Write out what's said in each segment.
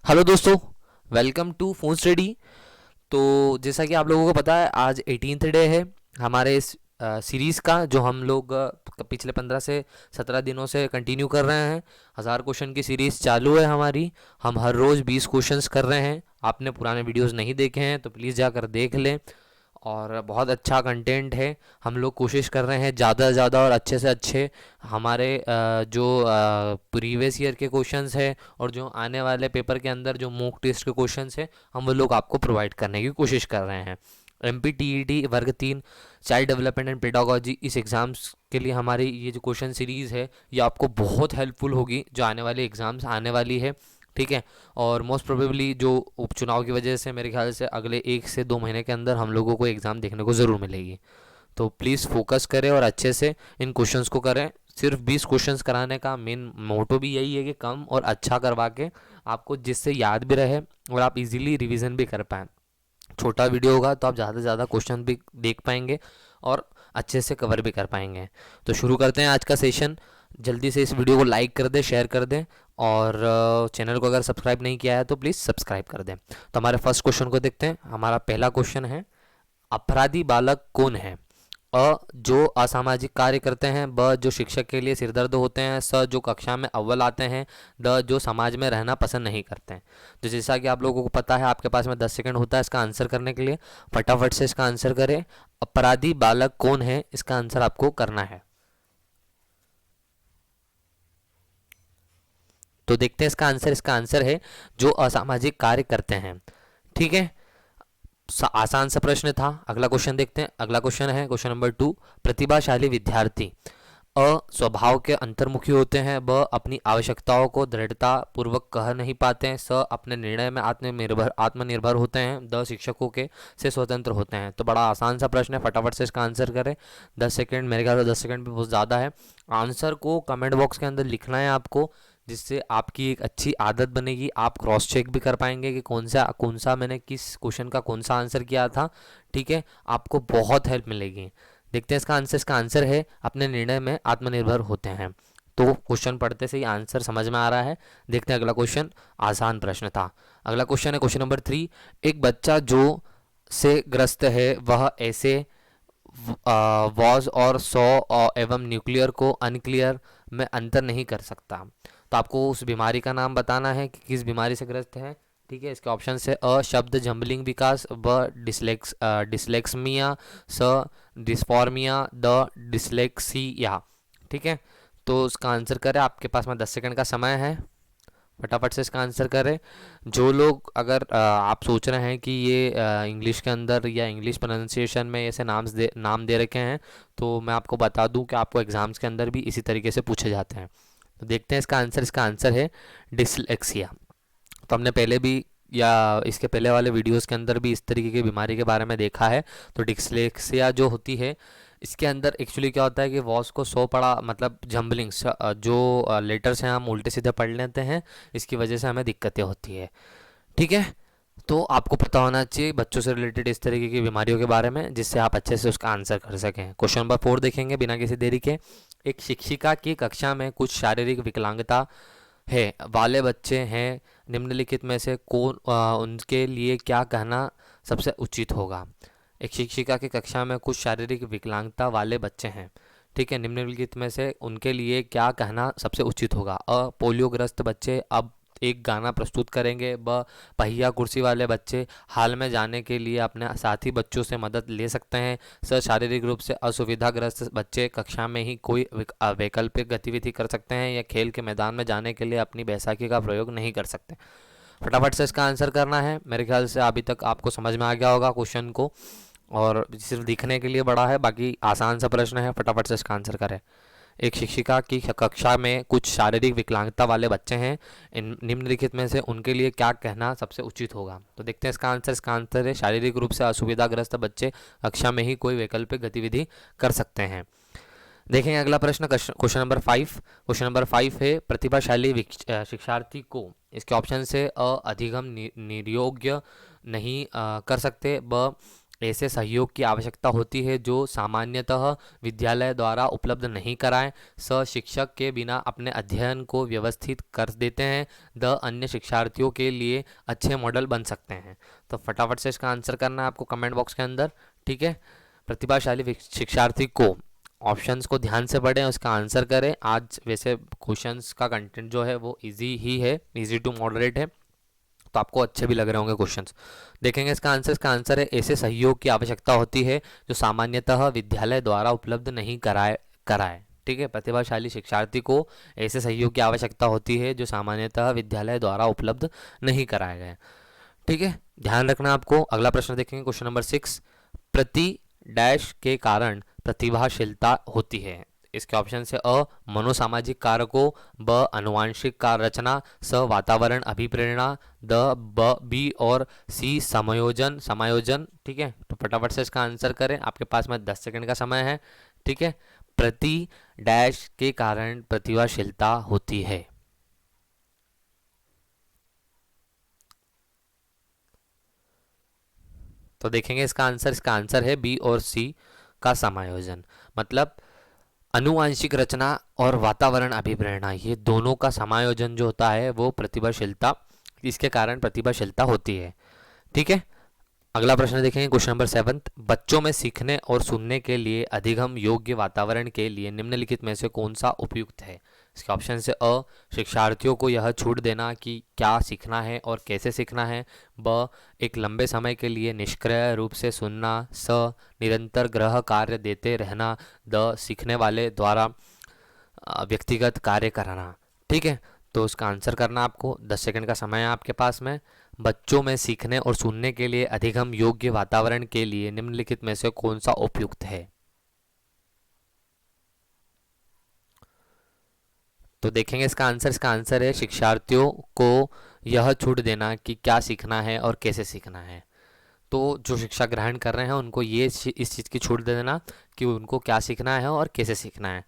Hello दोस्तों, welcome to phone study. तो जैसा कि आप लोगों को पता है, आज 18th डे है हमारे इस सीरीज़ का, जो हम लोग पिछले 15 से 17 दिनों से कंटिन्यू कर रहे हैं। 1000 क्वेश्चन की सीरीज़ चालू है हमारी। हम हर रोज़ 20 क्वेश्चंस कर रहे हैं। आपने पुराने वीडियोस नहीं देखे हैं तो प्लीज़ जाकर देख लें। और बहुत अच्छा कंटेंट है। हम लोग कोशिश कर रहे हैं ज़्यादा से ज़्यादा और अच्छे से अच्छे हमारे जो प्रीवियस ईयर के क्वेश्चंस है और जो आने वाले पेपर के अंदर जो मॉक टेस्ट के क्वेश्चंस है, हम वो लोग आपको प्रोवाइड करने की कोशिश कर रहे हैं। MPTET वर्ग 3 चाइल्ड डेवलपमेंट एंड पेडागोजी, इस एग्ज़ाम्स के लिए हमारी ये जो क्वेश्चन सीरीज़ है ये आपको बहुत हेल्पफुल होगी जो आने वाले एग्ज़ाम्स आने वाली है। ठीक है। और मोस्ट प्रोबेबली जो उपचुनाव की वजह से मेरे ख्याल से अगले 1 से 2 महीने के अंदर हम लोगों को एग्ज़ाम देखने को ज़रूर मिलेगी। तो प्लीज़ फोकस करें और अच्छे से इन क्वेश्चंस को करें। सिर्फ 20 क्वेश्चंस कराने का मेन मोटो भी यही है कि कम और अच्छा करवा के आपको जिससे याद भी रहे और आप इजीली रिवीजन भी कर पाएँ। छोटा वीडियो होगा तो आप ज़्यादा से ज़्यादा क्वेश्चन भी देख पाएंगे और अच्छे से कवर भी कर पाएंगे। तो शुरू करते हैं आज का सेशन। जल्दी से इस वीडियो को लाइक कर दें, शेयर कर दें और चैनल को अगर सब्सक्राइब नहीं किया है तो प्लीज़ सब्सक्राइब कर दें। तो हमारे फर्स्ट क्वेश्चन को देखते हैं। हमारा पहला क्वेश्चन है, अपराधी बालक कौन है? जो असामाजिक कार्य करते हैं, ब जो शिक्षक के लिए सिरदर्द होते हैं, स जो कक्षा में अव्वल आते हैं, द जो समाज में रहना पसंद नहीं करते हैं। तो जैसा कि आप लोगों को पता है, आपके पास में 10 सेकंड होता है इसका आंसर करने के लिए। फटाफट से इसका आंसर करें। अपराधी बालक कौन है, इसका आंसर आपको करना है। तो देखते हैं इसका आंसर। इसका आंसर है जो असामाजिक कार्य करते हैं। ठीक है। आसान सा प्रश्न था। अगला क्वेश्चन देखते हैं। अगला क्वेश्चन है क्वेश्चन नंबर 2। प्रतिभाशाली विद्यार्थी अ स्वभाव के अंतर्मुखी होते हैं, ब अपनी आवश्यकताओं को दृढ़ता पूर्वक कह नहीं पाते हैं, स अपने निर्णय में आत्मनिर्भर आत्मनिर्भर होते हैं, द शिक्षकों के से स्वतंत्र होते हैं। तो बड़ा आसान सा प्रश्न है, फटाफट से इसका आंसर करें। 10 सेकंड, मेरे ख्याल से 10 सेकंड भी बहुत ज़्यादा है। आंसर को कमेंट बॉक्स के अंदर लिखना है आपको, जिससे आपकी एक अच्छी आदत बनेगी। आप क्रॉस चेक भी कर पाएंगे कि कौन सा मैंने किस क्वेश्चन का कौन सा आंसर किया था। ठीक है। आपको बहुत हेल्प मिलेगी। देखते हैं इसका आंसर। इसका आंसर है अपने निर्णय में आत्मनिर्भर होते हैं। तो क्वेश्चन पढ़ते से ही आंसर समझ में आ रहा है। देखते हैं अगला क्वेश्चन। आसान प्रश्न था। अगला क्वेश्चन है क्वेश्चन नंबर 3। एक बच्चा जो से ग्रस्त है वह ऐसे वॉज और सॉ एवं न्यूक्लियर को अनक्लियर में अंतर नहीं कर सकता। तो आपको उस बीमारी का नाम बताना है कि किस बीमारी से ग्रस्त है। ठीक है। इसके ऑप्शन है अ शब्द जम्बलिंग विकास, ब डिसलेक्समिया, स डिस्फॉर्मिया, द डिसलेक्सिया। ठीक है। तो इसका आंसर करें। आपके पास में 10 सेकंड का समय है। फटाफट से इसका आंसर करें। जो लोग अगर आप सोच रहे हैं कि ये इंग्लिश के अंदर या इंग्लिश प्रोनाउंसिएशन में ऐसे नाम दे रखे हैं, तो मैं आपको बता दूं कि आपको एग्ज़ाम्स के अंदर भी इसी तरीके से पूछे जाते हैं। तो देखते हैं इसका आंसर। इसका आंसर है डिसलेक्सिया। तो हमने पहले भी या इसके पहले वाले वीडियोस के अंदर भी इस तरीके की बीमारी के बारे में देखा है। तो डिसलेक्सिया जो होती है, इसके अंदर एक्चुअली क्या होता है कि वॉस को सो पढ़ा मतलब जम्बलिंग, जो लेटर्स हैं हम उल्टे सीधे पढ़ लेते हैं, इसकी वजह से हमें दिक्कतें होती है। ठीक है। तो आपको पता होना चाहिए बच्चों से रिलेटेड इस तरीके की बीमारियों के बारे में, जिससे आप अच्छे से उसका आंसर कर सकें। क्वेश्चन नंबर 4 देखेंगे बिना किसी देरी के। एक शिक्षिका की कक्षा में कुछ शारीरिक विकलांगता है वाले बच्चे हैं, निम्नलिखित में से कौन उनके लिए क्या कहना सबसे उचित होगा? एक शिक्षिका की कक्षा में कुछ शारीरिक विकलांगता वाले बच्चे हैं। ठीक है। निम्नलिखित में से उनके लिए क्या कहना सबसे उचित होगा? अ पोलियोग्रस्त बच्चे अब एक गाना प्रस्तुत करेंगे, ब पहिया कुर्सी वाले बच्चे हाल में जाने के लिए अपने साथी बच्चों से मदद ले सकते हैं, स शारीरिक रूप से असुविधाग्रस्त बच्चे कक्षा में ही कोई वैकल्पिक गतिविधि कर सकते हैं या खेल के मैदान में जाने के लिए अपनी बैसाखी का प्रयोग नहीं कर सकते। फटाफट से इसका आंसर करना है। मेरे ख्याल से अभी तक आपको समझ में आ गया होगा क्वेश्चन को, और सिर्फ दिखने के लिए बड़ा है, बाकी आसान सा प्रश्न है। फटाफट से इसका आंसर करें। एक शिक्षिका की कक्षा में कुछ शारीरिक विकलांगता वाले बच्चे हैं, इन निम्नलिखित में से उनके लिए क्या कहना सबसे उचित होगा? तो देखते हैं इसका आंसर। इसका आंसर है शारीरिक रूप से असुविधाग्रस्त बच्चे कक्षा में ही कोई वैकल्पिक गतिविधि कर सकते हैं। देखेंगे अगला प्रश्न, क्वेश्चन नंबर 5। क्वेश्चन नंबर 5 है, प्रतिभाशाली शिक्षार्थी को, इसके ऑप्शन से अ अधिगम निर्योग्य नहीं कर सकते, ब ऐसे सहयोग की आवश्यकता होती है जो सामान्यतः विद्यालय द्वारा उपलब्ध नहीं कराएं। स शिक्षक के बिना अपने अध्ययन को व्यवस्थित कर देते हैं। द अन्य शिक्षार्थियों के लिए अच्छे मॉडल बन सकते हैं। तो फटाफट से इसका आंसर करना है आपको कमेंट बॉक्स के अंदर। ठीक है, प्रतिभाशाली शिक्षार्थी को, ऑप्शंस को ध्यान से पढ़ें, उसका आंसर करें। आज वैसे क्वेश्चंस का कंटेंट जो है वो इजी ही है, इजी टू मॉडरेट है, तो आपको अच्छे भी लग रहे होंगे क्वेश्चंस। देखेंगे इसका आंसर है ऐसे सहयोग की आवश्यकता होती है जो सामान्यतः विद्यालय द्वारा उपलब्ध नहीं कराए। ठीक है, प्रतिभाशाली शिक्षार्थी को ऐसे सहयोग की आवश्यकता होती है जो सामान्यतः विद्यालय द्वारा उपलब्ध नहीं कराए गए। ठीक है, ध्यान रखना आपको। अगला प्रश्न देखेंगे, क्वेश्चन नंबर 6। प्रति डैश के कारण प्रतिभाशीलता होती है। इसके ऑप्शन से अ मनोसामाजिक कारकों, ब अनुवांशिक कार रचना, स वातावरण अभिप्रेरणा, द ब बी और सी समायोजन समायोजन। ठीक है, तो फटाफट से इसका आंसर करें, आपके पास में 10 सेकंड का समय है। ठीक है, प्रति डैश के कारण प्रतिभाशीलता होती है। तो देखेंगे इसका आंसर है बी और सी का समायोजन। मतलब अनुवांशिक रचना और वातावरण अभिप्रेरणा, ये दोनों का समायोजन जो होता है वो प्रतिभाशीलता, इसके कारण प्रतिभाशीलता होती है। ठीक है, अगला प्रश्न देखेंगे, क्वेश्चन नंबर 7। बच्चों में सीखने और सुनने के लिए अधिगम योग्य वातावरण के लिए निम्नलिखित में से कौन सा उपयुक्त है। इसके ऑप्शन से अ शिक्षार्थियों को यह छूट देना कि क्या सीखना है और कैसे सीखना है, ब एक लंबे समय के लिए निष्क्रिय रूप से सुनना, स निरंतर गृह कार्य देते रहना, द सीखने वाले द्वारा व्यक्तिगत कार्य कराना। ठीक है, तो उसका आंसर करना आपको, 10 सेकंड का समय है आपके पास में। बच्चों में सीखने और सुनने के लिए अधिगम योग्य वातावरण के लिए निम्नलिखित में से कौन सा उपयुक्त है। तो देखेंगे इसका आंसर है शिक्षार्थियों को यह छूट देना कि क्या सीखना है और कैसे सीखना है। तो जो शिक्षा ग्रहण कर रहे हैं उनको ये इस चीज़ की छूट दे देना कि उनको क्या सीखना है और कैसे सीखना है।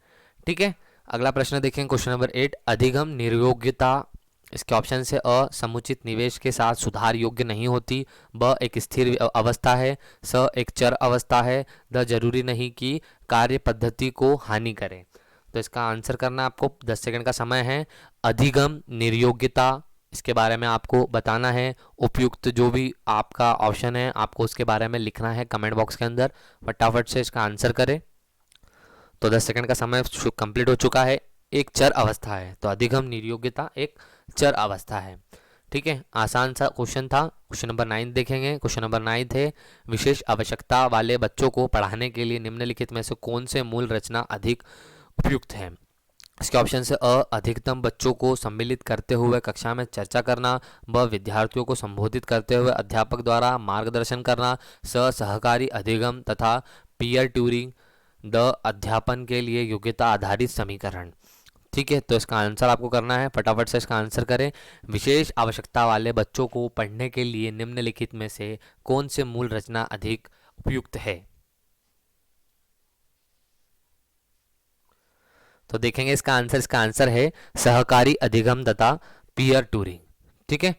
ठीक है, अगला प्रश्न देखेंगे, क्वेश्चन नंबर 8। अधिगम निर्योग्यता, इसके ऑप्शन से अ समुचित निवेश के साथ सुधार योग्य नहीं होती, ब एक स्थिर अवस्था है, स एक चर अवस्था है, द जरूरी नहीं कि कार्य पद्धति को हानि करे। तो इसका आंसर करना आपको, 10 सेकंड का समय है। अधिगम निर्योग्यता, इसके बारे में आपको बताना है। उपयुक्त जो भी आपका ऑप्शन है आपको उसके बारे में लिखना है कमेंट बॉक्स के अंदर। फटाफट से इसका आंसर करें। तो 10 सेकंड का समय कंप्लीट हो चुका है। एक चर अवस्था है, तो अधिगम निर्योग्यता एक चर अवस्था है। ठीक है, आसान सा क्वेश्चन था। क्वेश्चन नंबर 9 देखेंगे, क्वेश्चन नंबर 9 है विशेष आवश्यकता वाले बच्चों को पढ़ाने के लिए निम्नलिखित में से कौन से मूल रचना अधिक उपयुक्त है। इसके ऑप्शन से अ अधिकतम बच्चों को सम्मिलित करते हुए कक्षा में चर्चा करना, ब विद्यार्थियों को संबोधित करते हुए अध्यापक द्वारा मार्गदर्शन करना, स सहकारी अधिगम तथा पीयर ट्यूरिंग, द अध्यापन के लिए योग्यता आधारित समीकरण। ठीक है, तो इसका आंसर आपको करना है, फटाफट से इसका आंसर करें। विशेष आवश्यकता वाले बच्चों को पढ़ने के लिए निम्नलिखित में से कौन से मूल रचना अधिक उपयुक्त है। तो देखेंगे इसका आंसर है सहकारी अधिगम तथा पीयर टूरिंग। ठीक है,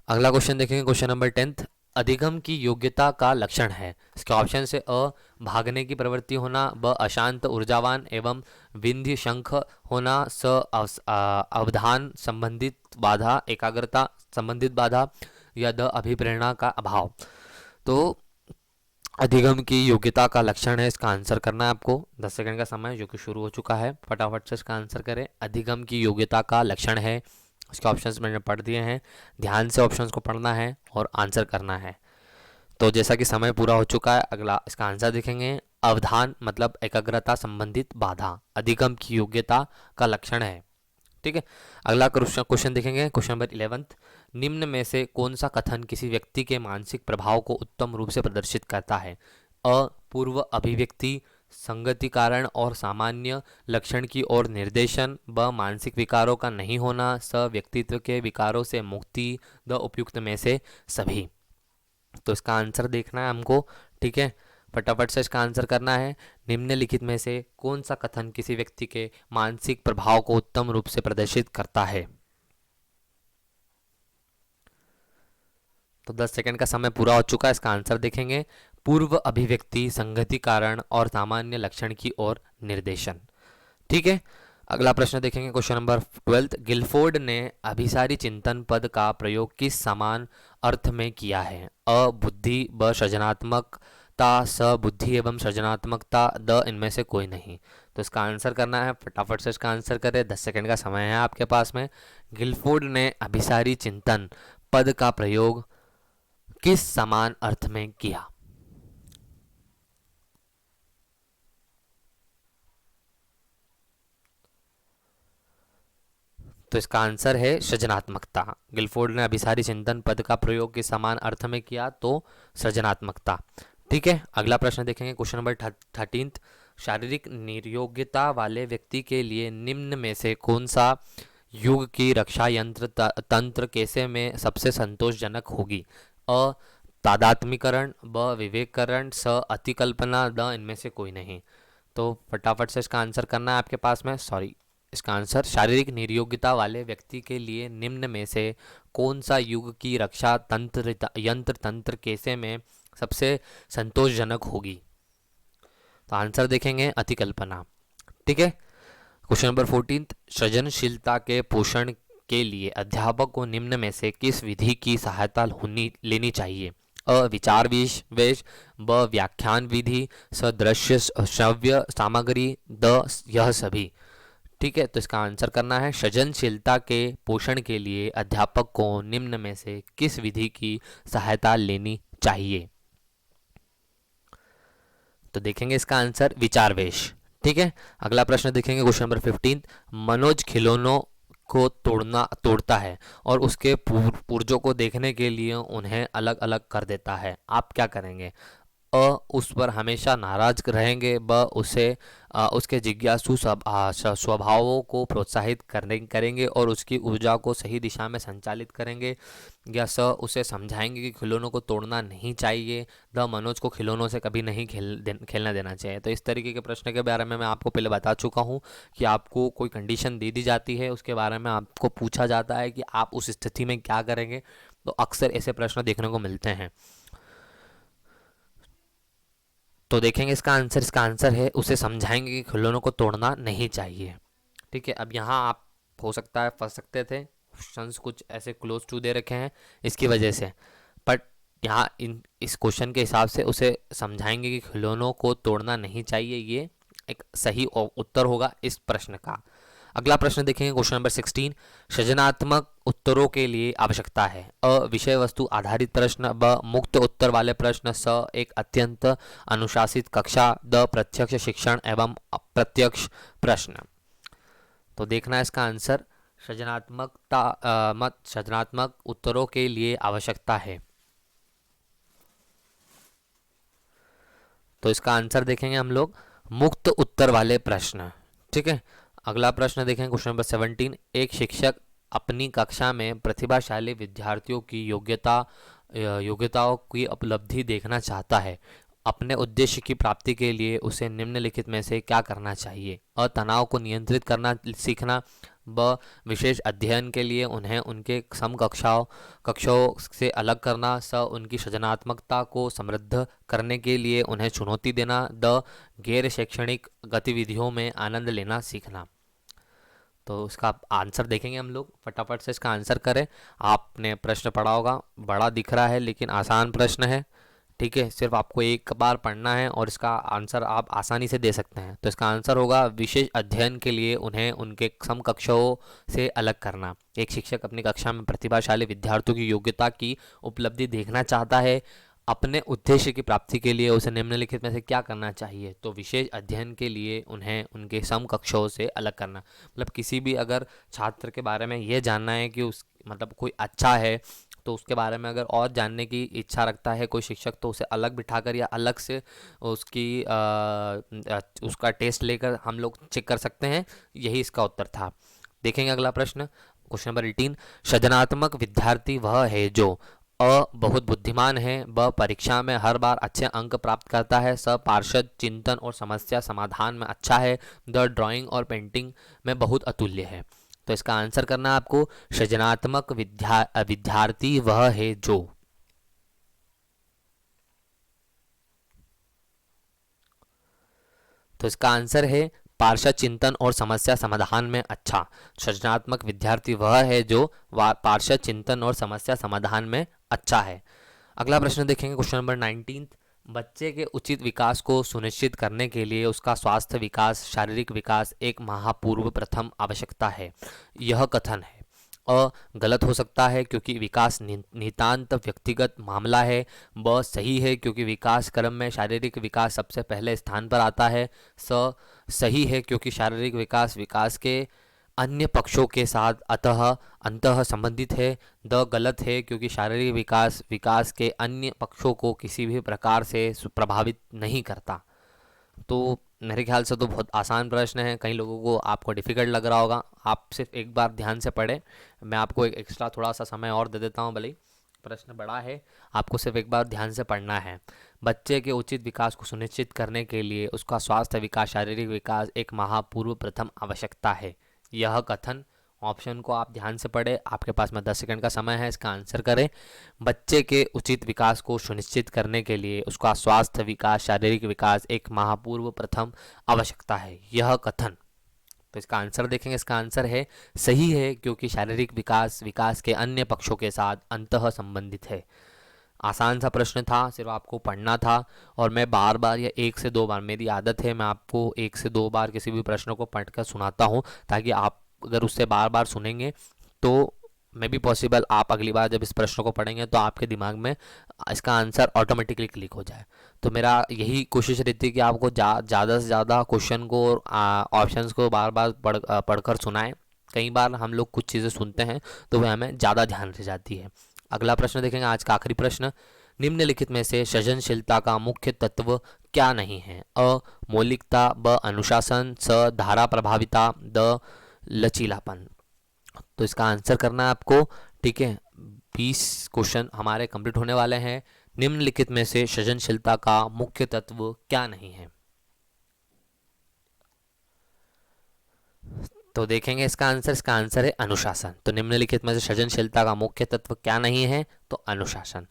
अगला क्वेश्चन देखेंगे, क्वेश्चन नंबर 10। अधिगम की योग्यता का लक्षण है। इसके ऑप्शन से अ भागने की प्रवृत्ति होना, ब अशांत ऊर्जावान एवं विंध्य शंख होना, स अवधान संबंधित बाधा, एकाग्रता संबंधित बाधा, या द अभिप्रेरणा का अभाव। तो अधिगम की योग्यता का लक्षण है, इसका आंसर करना है आपको। 10 सेकंड का समय जो कि शुरू हो चुका है, फटाफट से इसका आंसर करें। अधिगम की योग्यता का लक्षण है, इसके ऑप्शंस मैंने पढ़ दिए हैं, ध्यान से ऑप्शंस को पढ़ना है और आंसर करना है। तो जैसा कि समय पूरा हो चुका है, अगला इसका आंसर देखेंगे। अवधान मतलब एकाग्रता संबंधित बाधा अधिगम की योग्यता का लक्षण है। ठीक है, अगला क्वेश्चन देखेंगे, क्वेश्चन नंबर 11। निम्न में से कौन सा कथन किसी व्यक्ति के मानसिक प्रभाव को उत्तम रूप से प्रदर्शित करता है। अ पूर्व अभिव्यक्ति, संगति कारण और सामान्य लक्षण की ओर निर्देशन, ब मानसिक विकारों का नहीं होना, स व्यक्तित्व के विकारों से मुक्ति, द उपयुक्त में से सभी। तो इसका आंसर देखना है हमको। ठीक है, फटाफट से इसका आंसर करना है। निम्नलिखित में से कौन सा कथन किसी व्यक्ति के मानसिक प्रभाव को उत्तम रूप से प्रदर्शित करता है। तो 10 सेकंड का समय पूरा हो चुका है, इसका आंसर देखेंगे। पूर्व अभिव्यक्ति, संगति कारण और सामान्य लक्षण की ओर निर्देशन। ठीक है, अगला प्रश्न देखेंगे क्वेश्चन नंबर 12। गिलफोर्ड ने अभिसारी चिंतन पद का प्रयोग किस समान अर्थ में किया है? अ बुद्धि, ब सृजनात्मकता, स बुद्धि एवं सृजनात्मकता, द इनमें से कोई नहीं। तो इसका आंसर करना है, फटाफट से इसका आंसर करें, 10 सेकंड का समय है आपके पास में। गिलफोर्ड ने अभिसारी चिंतन पद का प्रयोग किस समान अर्थ में किया? तो इसका आंसर है सृजनात्मकता। गिलफोर्ड ने अभिसारी चिंतन पद का प्रयोग किस समान अर्थ में किया? तो सृजनात्मकता। ठीक है, अगला प्रश्न देखेंगे क्वेश्चन नंबर 13। शारीरिक निर्योग्यता वाले व्यक्ति के लिए निम्न में से कौन सा युग की रक्षा यंत्र तंत्र कैसे में सबसे संतोषजनक होगी? अ तादात्मीकरण, ब विवेककरण, स अतिकल्पना, द इनमें से कोई नहीं। तो फटाफट से इसका आंसर करना है आपके पास में। सॉरी, इसका आंसर शारीरिक निर्योग्यता वाले व्यक्ति के लिए निम्न में से कौन सा युग की रक्षा यंत्र तंत्र कैसे में सबसे संतोषजनक होगी? तो आंसर देखेंगे अतिकल्पना। ठीक है, क्वेश्चन नंबर 14। सृजनशीलता के पोषण के लिए अध्यापक को निम्न में से किस विधि की सहायता लेनी चाहिए? अ विचार वेश, ब व्याख्यान विधि, स दृश्य श्रव्य सामग्री, द यह सभी। ठीक है, तो इसका आंसर करना है, सृजनशीलता के पोषण के लिए अध्यापक को निम्न में से किस विधि की सहायता लेनी चाहिए? तो देखेंगे इसका आंसर विचारवेश। ठीक है, अगला प्रश्न देखेंगे क्वेश्चन नंबर 15। मनोज खिलौनों को तोड़ता है और उसके पुर्जों को देखने के लिए उन्हें अलग अलग कर देता है, आप क्या करेंगे? अ उस पर हमेशा नाराज रहेंगे, ब उसे उसके जिज्ञासु स्वभावों को प्रोत्साहित करेंगे और उसकी ऊर्जा को सही दिशा में संचालित करेंगे, या स उसे समझाएंगे कि खिलौनों को तोड़ना नहीं चाहिए, द मनोज को खिलौनों से कभी नहीं खेलना देना चाहिए। तो इस तरीके के प्रश्न के बारे में मैं आपको पहले बता चुका हूँ कि आपको कोई कंडीशन दे दी जाती है, उसके बारे में आपको पूछा जाता है कि आप उस स्थिति में क्या करेंगे। तो अक्सर ऐसे प्रश्न देखने को मिलते हैं। तो देखेंगे इसका आंसर है उसे समझाएंगे कि खिलौनों को तोड़ना नहीं चाहिए। ठीक है, अब यहाँ आप हो सकता है फंस सकते थे, क्वेश्चंस कुछ ऐसे क्लोज टू दे रखे हैं इसकी वजह से, बट यहाँ इस क्वेश्चन के हिसाब से उसे समझाएंगे कि खिलौनों को तोड़ना नहीं चाहिए, ये एक सही उत्तर होगा इस प्रश्न का। अगला प्रश्न देखेंगे क्वेश्चन नंबर 16। सृजनात्मक उत्तरों के लिए आवश्यकता है? अ विषय वस्तु आधारित प्रश्न, ब मुक्त उत्तर वाले प्रश्न, स एक अत्यंत अनुशासित कक्षा, द प्रत्यक्ष शिक्षण एवं अप्रत्यक्ष प्रश्न। तो देखना है इसका आंसर, सृजनात्मक उत्तरों के लिए आवश्यकता है। तो इसका आंसर देखेंगे हम लोग मुक्त उत्तर वाले प्रश्न। ठीक है, अगला प्रश्न देखेंगे क्वेश्चन नंबर 17। एक शिक्षक अपनी कक्षा में प्रतिभाशाली विद्यार्थियों की योग्यताओं की उपलब्धि देखना चाहता है। अपने उद्देश्य की प्राप्ति के लिए उसे निम्नलिखित में से क्या करना चाहिए? अ तनाव को नियंत्रित करना सीखना, ब विशेष अध्ययन के लिए उन्हें उनके कक्षों से अलग करना, स उनकी सृजनात्मकता को समृद्ध करने के लिए उन्हें चुनौती देना, द गैर शैक्षणिक गतिविधियों में आनंद लेना सीखना। तो इसका आंसर देखेंगे हम लोग, फटाफट से इसका आंसर करें। आपने प्रश्न पढ़ा होगा, बड़ा दिख रहा है लेकिन आसान प्रश्न है। ठीक है, सिर्फ आपको एक बार पढ़ना है और इसका आंसर आप आसानी से दे सकते हैं। तो इसका आंसर होगा विशेष अध्ययन के लिए उन्हें उनके समकक्षों से अलग करना। एक शिक्षक अपनी कक्षा में प्रतिभाशाली विद्यार्थियों की योग्यता की उपलब्धि देखना चाहता है, अपने उद्देश्य की प्राप्ति के लिए उसे निम्नलिखित में से क्या करना चाहिए? तो विशेष अध्ययन के लिए उन्हें उनके समकक्षों से अलग करना। मतलब किसी भी अगर छात्र के बारे में ये जानना है कि उस मतलब कोई अच्छा है, तो उसके बारे में अगर और जानने की इच्छा रखता है कोई शिक्षक, तो उसे अलग बिठाकर या अलग से उसका टेस्ट लेकर हम लोग चेक कर सकते हैं। यही इसका उत्तर था। देखेंगे अगला प्रश्न, क्वेश्चन नंबर 18। सृजनात्मक विद्यार्थी वह है जो अ बहुत बुद्धिमान है, ब परीक्षा में हर बार अच्छे अंक प्राप्त करता है, स पार्षद चिंतन और समस्या समाधान में अच्छा है, द ड्राइंग और पेंटिंग में बहुत अतुल्य है। तो इसका आंसर करना आपको, सृजनात्मक विद्यार्थी वह है जो तो इसका आंसर है पार्षद चिंतन और समस्या समाधान में अच्छा। सृजनात्मक विद्यार्थी वह है जो पार्षद चिंतन और समस्या समाधान में अच्छा है। अगला प्रश्न देखेंगे, क्वेश्चन नंबर 19। बच्चे के उचित विकास को सुनिश्चित करने के लिए उसका स्वास्थ्य विकास, शारीरिक विकास एक महापूर्व प्रथम आवश्यकता है। यह कथन है अ गलत हो सकता है क्योंकि विकास नितांत व्यक्तिगत मामला है। ब सही है क्योंकि विकास क्रम में शारीरिक विकास सबसे पहले स्थान पर आता है। स सही है क्योंकि शारीरिक विकास विकास के अन्य पक्षों के साथ अंतः संबंधित है। द गलत है क्योंकि शारीरिक विकास विकास के अन्य पक्षों को किसी भी प्रकार से प्रभावित नहीं करता। तो मेरे ख्याल से तो बहुत आसान प्रश्न है, कई लोगों को आपको डिफ़िकल्ट लग रहा होगा। आप सिर्फ एक बार ध्यान से पढ़ें, मैं आपको एक एक्स्ट्रा थोड़ा सा समय और दे देता हूँ, भले ही प्रश्न बड़ा है, आपको सिर्फ एक बार ध्यान से पढ़ना है। बच्चे के उचित विकास को सुनिश्चित करने के लिए उसका स्वास्थ्य विकास, शारीरिक विकास एक महापूर्व प्रथम आवश्यकता है। यह कथन, ऑप्शन को आप ध्यान से पढ़ें, आपके पास में 10 सेकंड का समय है, इसका आंसर करें। बच्चे के उचित विकास को सुनिश्चित करने के लिए उसका स्वास्थ्य विकास, शारीरिक विकास एक महापूर्व प्रथम आवश्यकता है। यह कथन, तो इसका आंसर देखेंगे, इसका आंसर है सही है क्योंकि शारीरिक विकास विकास के अन्य पक्षों के साथ अंतः संबंधित है। आसान सा प्रश्न था, सिर्फ आपको पढ़ना था। और मैं बार बार या 1 से 2 बार, मेरी आदत है मैं आपको 1 से 2 बार किसी भी प्रश्न को पढ़कर सुनाता हूँ, ताकि आप अगर उससे बार बार सुनेंगे तो मे बी पॉसिबल आप अगली बार जब इस प्रश्न को पढ़ेंगे तो आपके दिमाग में इसका आंसर ऑटोमेटिकली क्लिक हो जाए। तो मेरा यही कोशिश रहती है कि आपको ज़्यादा से ज़्यादा क्वेश्चन को और ऑप्शंस को बार बार पढ़कर सुनाएं। कई बार हम लोग कुछ चीज़ें सुनते हैं तो वह हमें ज़्यादा ध्यान रह जाती है। अगला प्रश्न देखेंगे, आज का आखिरी प्रश्न। निम्नलिखित में से सृजनशीलता का मुख्य तत्व क्या नहीं है? अ मौलिकता, ब अनुशासन, स धारा प्रभाविता, द लचीलापन। तो इसका आंसर करना है आपको, ठीक है। 20 क्वेश्चन हमारे कंप्लीट होने वाले हैं। निम्नलिखित में से सृजनशीलता का मुख्य तत्व क्या नहीं है? तो देखेंगे इसका आंसर है अनुशासन। तो निम्नलिखित में से सृजनशीलता का मुख्य तत्व क्या नहीं है? तो अनुशासन।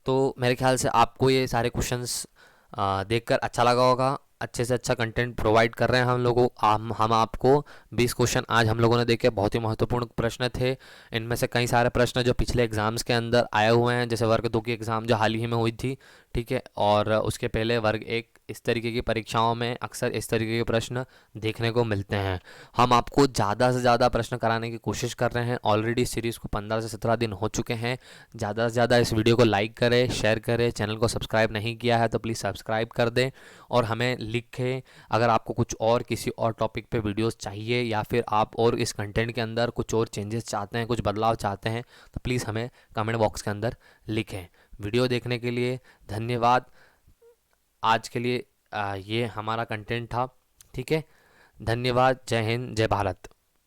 तो मेरे ख्याल से आपको ये सारे क्वेश्चंस देखकर अच्छा लगा होगा। अच्छे से अच्छा कंटेंट प्रोवाइड कर रहे हैं हम लोगों, हम आपको 20 क्वेश्चन आज हम लोगों ने देखे, बहुत ही महत्वपूर्ण प्रश्न थे। इनमें से कई सारे प्रश्न जो पिछले एग्जाम्स के अंदर आए हुए हैं, जैसे वर्ग 2 की एग्ज़ाम जो हाल ही में हुई थी, ठीक है, और उसके पहले वर्ग 1, इस तरीके की परीक्षाओं में अक्सर इस तरीके के प्रश्न देखने को मिलते हैं। हम आपको ज़्यादा से ज़्यादा प्रश्न कराने की कोशिश कर रहे हैं। ऑलरेडी सीरीज़ को 15 से 17 दिन हो चुके हैं। ज़्यादा से ज़्यादा इस वीडियो को लाइक करें, शेयर करें। चैनल को सब्सक्राइब नहीं किया है तो प्लीज़ सब्सक्राइब कर दें और हमें लिखें अगर आपको कुछ और किसी और टॉपिक पे वीडियोस चाहिए, या फिर आप और इस कंटेंट के अंदर कुछ और चेंजेस चाहते हैं, कुछ बदलाव चाहते हैं, तो प्लीज़ हमें कमेंट बॉक्स के अंदर लिखें। वीडियो देखने के लिए धन्यवाद। आज के लिए ये हमारा कंटेंट था, ठीक है। धन्यवाद। जय हिंद, जय भारत।